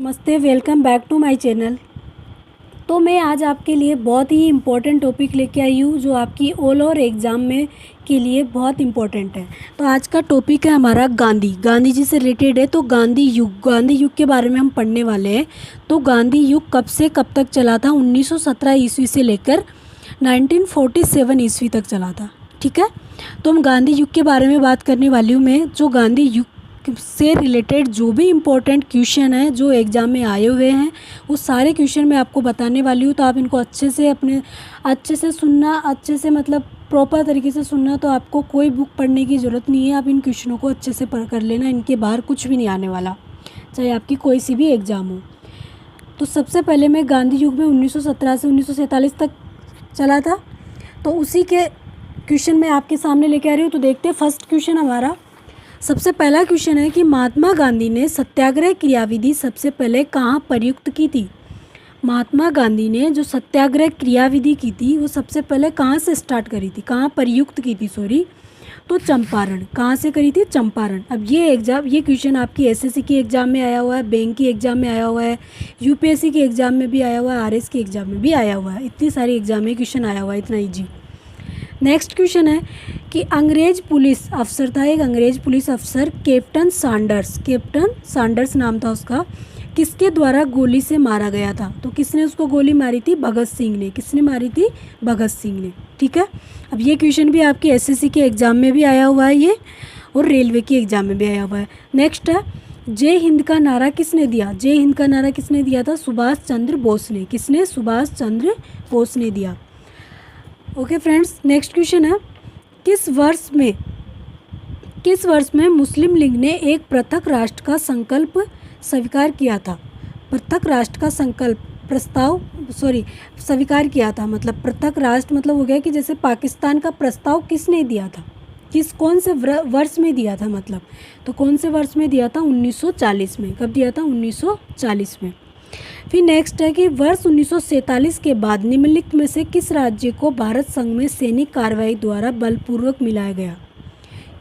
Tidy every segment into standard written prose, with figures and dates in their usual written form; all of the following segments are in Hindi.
नमस्ते, welcome back to my channel. तो मैं आज आपके लिए बहुत ही इम्पोर्टेंट टॉपिक लेके आई हूँ जो आपकी ऑल ओवर एग्ज़ाम में के लिए बहुत इम्पोर्टेंट है। तो आज का टॉपिक है हमारा गांधी जी से रिलेटेड है। तो गांधी युग के बारे में हम पढ़ने वाले हैं। तो गांधी युग कब से कब तक चला था? 1917 ईस्वी से लेकर 1947 ईस्वी तक चला था। ठीक है, तो हम गांधी युग के बारे में बात करने वाली हूँ मैं। जो गांधी युग से रिलेटेड जो भी इम्पोर्टेंट क्वेश्चन है जो एग्ज़ाम में आए हुए हैं वो सारे क्वेश्चन मैं आपको बताने वाली हूँ। तो आप इनको अच्छे से सुनना, अच्छे से मतलब प्रॉपर तरीके से सुनना। तो आपको कोई बुक पढ़ने की ज़रूरत नहीं है, आप इन क्वेश्चनों को अच्छे से पढ़ कर लेना। इनके बाहर कुछ भी नहीं आने वाला, चाहे आपकी कोई सी भी एग्ज़ाम हो। तो सबसे पहले मैं गांधी युग में 1917 से 1947 तक चला था, तो उसी के क्वेश्चन मैं आपके सामने लेके आ रही हूँ। तो देखते हैं फर्स्ट क्वेश्चन हमारा। सबसे पहला क्वेश्चन है कि महात्मा गांधी ने सत्याग्रह क्रियाविधि सबसे पहले कहाँ प्रयुक्त की थी? महात्मा गांधी ने जो सत्याग्रह क्रियाविधि की थी वो सबसे पहले कहाँ से स्टार्ट करी थी, कहाँ प्रयुक्त की थी, तो चंपारण। कहाँ से करी थी? चंपारण। अब ये क्वेश्चन आपकी एसएससी की एग्ज़ाम में आया हुआ है, बैंक की एग्ज़ाम में आया हुआ है, यूपीएससी की एग्ज़ाम में भी आया हुआ है, आरएस की एग्ज़ाम में भी आया हुआ है। इतनी सारी एग्ज़ाम में क्वेश्चन आया हुआ है, इतना ईजी। नेक्स्ट क्वेश्चन है कि अंग्रेज पुलिस अफसर था, एक अंग्रेज पुलिस अफसर कैप्टन सैंडर्स नाम था उसका, किसके द्वारा गोली से मारा गया था? तो किसने उसको गोली मारी थी? भगत सिंह ने। किसने मारी थी? भगत सिंह ने। ठीक है, अब ये क्वेश्चन भी आपके एसएससी के एग्ज़ाम में भी आया हुआ है ये, और रेलवे की एग्ज़ाम में भी आया हुआ है। नेक्स्ट है जय हिंद का नारा किसने दिया? जय हिंद का नारा किसने दिया था? सुभाष चंद्र बोस ने। किसने? सुभाष चंद्र बोस ने दिया। ओके फ्रेंड्स, नेक्स्ट क्वेश्चन है किस वर्ष में मुस्लिम लीग ने एक पृथक राष्ट्र का संकल्प स्वीकार किया था? पृथक राष्ट्र का संकल्प स्वीकार किया था। मतलब पृथक राष्ट्र मतलब हो गया कि जैसे पाकिस्तान का प्रस्ताव किसने दिया था, कौन से वर्ष में दिया था? मतलब तो कौन से वर्ष में दिया था? 1940 में। कब दिया था? 1940 में। फिर नेक्स्ट है कि वर्ष 1947 के बाद निम्नलिखित में से किस राज्य को भारत संघ में सैनिक कार्रवाई द्वारा बलपूर्वक मिलाया गया?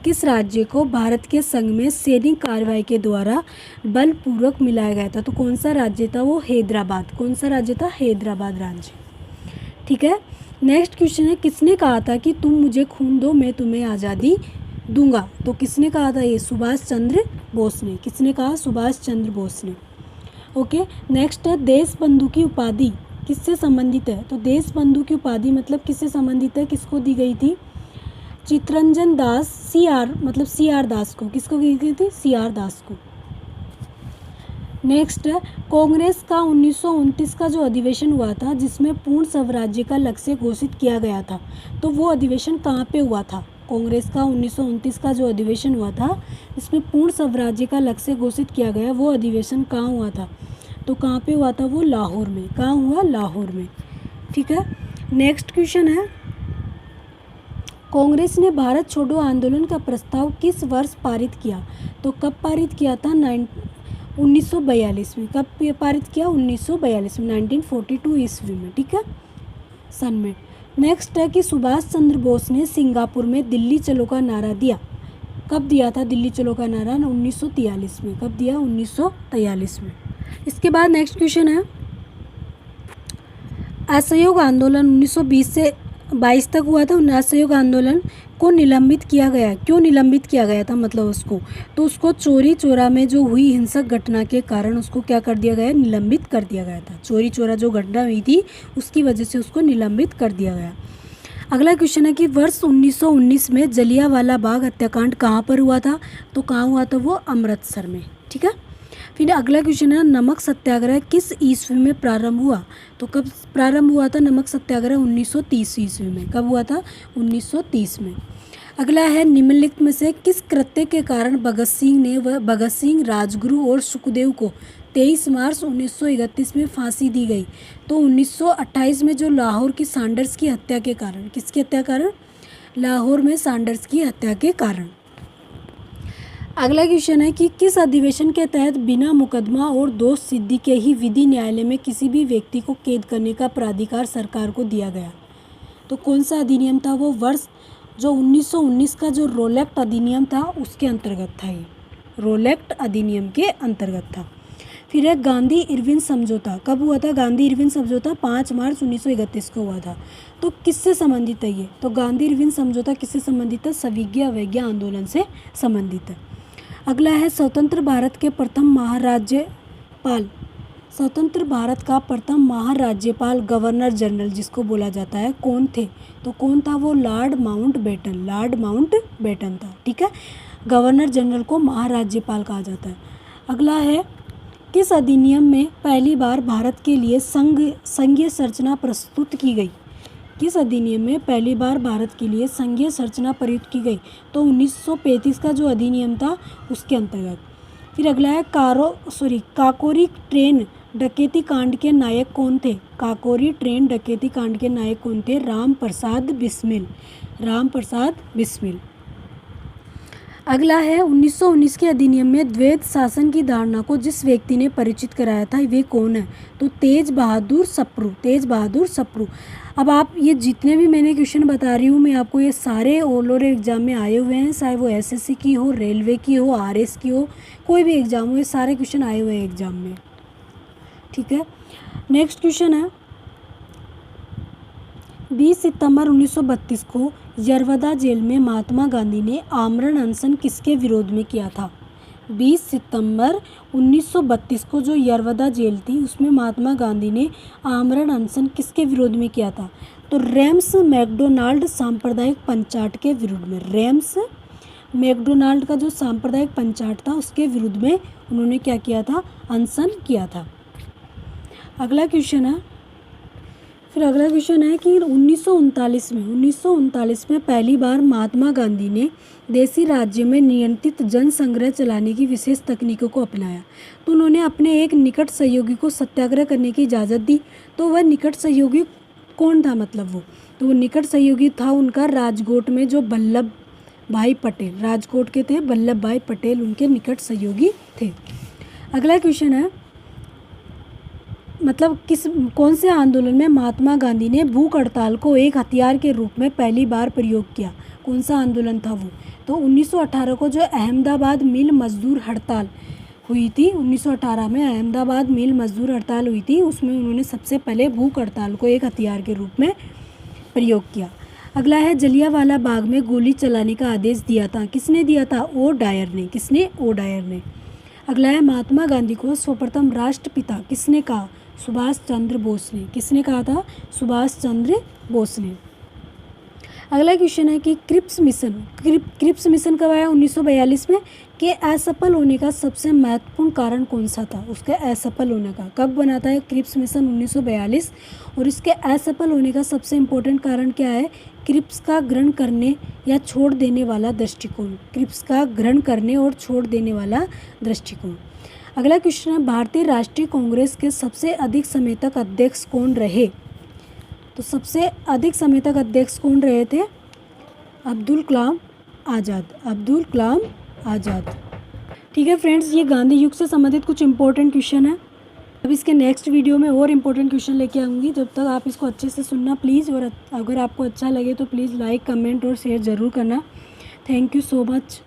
किस राज्य को भारत के संघ में सैनिक कार्रवाई के द्वारा बलपूर्वक मिलाया गया था? तो कौन सा राज्य था वो? हैदराबाद। कौन सा राज्य था? हैदराबाद राज्य। ठीक है, नेक्स्ट क्वेश्चन है किसने कहा था कि तुम मुझे खून दो मैं तुम्हें आज़ादी दूंगा? तो किसने कहा था ये? सुभाष चंद्र बोस ने। किसने कहा? सुभाष चंद्र बोस ने। ओके, नेक्स्ट है देश बंधु की उपाधि किससे संबंधित है? तो देश बंधु की उपाधि मतलब किससे संबंधित है? किसको दी गई थी? चित्तरंजन दास सी आर दास को। किसको दी गई थी? सी आर दास को। नेक्स्ट है कांग्रेस का 1929 का जो अधिवेशन हुआ था जिसमें पूर्ण स्वराज्य का लक्ष्य घोषित किया गया था, तो वो अधिवेशन कहाँ पे हुआ था? कांग्रेस का 1929 का जो अधिवेशन हुआ था जिसमें पूर्ण स्वराज्य का लक्ष्य घोषित किया गया, वो अधिवेशन कहाँ हुआ था? तो कहाँ पे हुआ था वो? लाहौर में। कहाँ हुआ? लाहौर में। ठीक है, नेक्स्ट क्वेश्चन है कांग्रेस ने भारत छोड़ो आंदोलन का प्रस्ताव किस वर्ष पारित किया? तो कब पारित किया था? 1942 में। कब पारित किया? 1942 में, 1942 ईस्वी में। ठीक है, सन में। नेक्स्ट है कि सुभाष चंद्र बोस ने सिंगापुर में दिल्ली चलो का नारा दिया। कब दिया था दिल्ली चलो का नारा? 1943 में। कब दिया? 1943 में। इसके बाद नेक्स्ट क्वेश्चन है असहयोग आंदोलन 1920 से 22 तक हुआ था। असहयोग आंदोलन को निलंबित किया गया। क्यों निलंबित किया गया था? मतलब उसको चोरी चोरा में जो हुई हिंसक घटना के कारण उसको क्या कर दिया गया? निलंबित कर दिया गया था। चोरी चोरा जो घटना हुई थी उसकी वजह से उसको निलंबित कर दिया गया। अगला क्वेश्चन है कि वर्ष 1919 में जलियांवाला बाग हत्याकांड कहाँ पर हुआ था? तो कहाँ हुआ था वो? अमृतसर में। ठीक है, फिर अगला क्वेश्चन है नमक सत्याग्रह किस ईस्वी में प्रारंभ हुआ? तो कब प्रारंभ हुआ था नमक सत्याग्रह? 1930 ईस्वी में। कब हुआ था? 1930 में। अगला है निम्नलिखित में से किस कृत्य के कारण भगत सिंह, राजगुरु और सुखदेव को 23 मार्च 1931 में फांसी दी गई? तो 1928 में जो लाहौर की सैंडर्स की हत्या के कारण। किसकी हत्या कारण? लाहौर में सैंडर्स की हत्या के कारण। अगला क्वेश्चन है कि किस अधिवेशन के तहत बिना मुकदमा और दोष सिद्धि के ही विधि न्यायालय में किसी भी व्यक्ति को कैद करने का प्राधिकार सरकार को दिया गया? तो कौन सा अधिनियम था वो? वर्ष जो 1919 का जो रोल एक्ट अधिनियम था उसके अंतर्गत था ये। रोल एक्ट अधिनियम के अंतर्गत था। फिर है गांधी इरविन समझौता। कब हुआ था गांधी इरविन समझौता? 5 मार्च 1931 को हुआ था। तो किससे संबंधित है ये? तो गांधी इरविन समझौता किससे संबंधित है? सविज्ञा अवज्ञा आंदोलन से संबंधित है। अगला है स्वतंत्र भारत के प्रथम महाराज्यपाल। स्वतंत्र भारत का प्रथम महाराज्यपाल गवर्नर जनरल जिसको बोला जाता है, कौन थे? तो कौन था वो? Lord Mountbatten. लॉर्ड माउंटबेटन था। ठीक है, गवर्नर जनरल को महाराज्यपाल कहा जाता है। अगला है किस अधिनियम में पहली बार भारत के लिए संघीय संरचना प्रस्तुत की गई? किस अधिनियम में पहली बार भारत के लिए संघीय संरचना प्रयुक्त की गई? तो 1935 का जो अधिनियम था उसके अंतर्गत। फिर अगला है काकोरी ट्रेन डकैती कांड के नायक कौन थे? काकोरी ट्रेन डकैती कांड के नायक कौन थे? राम प्रसाद बिस्मिल। राम प्रसाद बिस्मिल। अगला है 1919 के अधिनियम में द्वैध शासन की धारणा को जिस व्यक्ति ने परिचित कराया था वे कौन है? तो तेज बहादुर सप्रू। तेज बहादुर सप्रू। अब आप ये जितने भी मैंने क्वेश्चन बता रही हूँ मैं आपको, ये सारे ऑल ओवर एग्जाम में आए हुए हैं, चाहे वो एसएससी की हो, रेलवे की हो, आरएस की हो, कोई भी एग्जाम हो, ये सारे क्वेश्चन आए हुए हैं एग्जाम में। ठीक है, नेक्स्ट क्वेश्चन है 20 सितंबर 1932 को यरवदा जेल में महात्मा गांधी ने आमरण अनशन किसके विरोध में किया था? 20 सितंबर 1932 को जो यरवदा जेल थी उसमें महात्मा गांधी ने आमरण अनशन किसके विरोध में किया था? तो रेम्स मैकडोनाल्ड सांप्रदायिक पंचाट के विरुद्ध में। रेम्स मैकडोनाल्ड का जो सांप्रदायिक पंचाट था उसके विरुद्ध में उन्होंने क्या किया था? अनशन किया था। अगला क्वेश्चन है कि 1939 में पहली बार महात्मा गांधी ने देशी राज्य में नियंत्रित जन संग्रह चलाने की विशेष तकनीकों को अपनाया। तो उन्होंने अपने एक निकट सहयोगी को सत्याग्रह करने की इजाज़त दी। तो वह निकट सहयोगी कौन था? तो वो निकट सहयोगी था उनका राजकोट में जो वल्लभ भाई पटेल, राजकोट के थे वल्लभ भाई पटेल, उनके निकट सहयोगी थे। अगला क्वेश्चन है कौन से आंदोलन में महात्मा गांधी ने भूख हड़ताल को एक हथियार के रूप में पहली बार प्रयोग किया? कौन सा आंदोलन था वो? तो 1918 को जो अहमदाबाद मिल मजदूर हड़ताल हुई थी, 1918 में अहमदाबाद मिल मजदूर हड़ताल हुई थी, उसमें उन्होंने सबसे पहले भूख हड़ताल को एक हथियार के रूप में प्रयोग किया। अगला है जलियांवाला बाग में गोली चलाने का आदेश दिया था, किसने दिया था? ओ डायर ने। किसने? ओ डायर ने। अगला है महात्मा गांधी को सर्वप्रथम राष्ट्रपिता किसने कहा? सुभाष चंद्र बोस ने। किसने कहा था? सुभाष चंद्र बोस ने। अगला क्वेश्चन है कि क्रिप्स मिशन कब आया? 1942 में। के असफल होने का सबसे महत्वपूर्ण कारण कौन सा था? उसके असफल होने का कब बना था क्रिप्स मिशन? 1942। और इसके असफल होने का सबसे इम्पोर्टेंट कारण क्या है? क्रिप्स का ग्रहण करने या छोड़ देने वाला दृष्टिकोण। क्रिप्स का ग्रहण करने और छोड़ देने वाला दृष्टिकोण। अगला क्वेश्चन है भारतीय राष्ट्रीय कांग्रेस के सबसे अधिक समय तक अध्यक्ष कौन रहे? तो सबसे अधिक समय तक अध्यक्ष कौन रहे थे? अब्दुल कलाम आज़ाद। अब्दुल कलाम आज़ाद। ठीक है फ्रेंड्स, ये गांधी युग से संबंधित कुछ इंपॉर्टेंट क्वेश्चन है। अब इसके नेक्स्ट वीडियो में और इम्पोर्टेंट क्वेश्चन लेके आऊँगी। जब तक आप इसको अच्छे से सुनना प्लीज़, और अगर आपको अच्छा लगे तो प्लीज़ लाइक, कमेंट और शेयर ज़रूर करना। Thank you so much.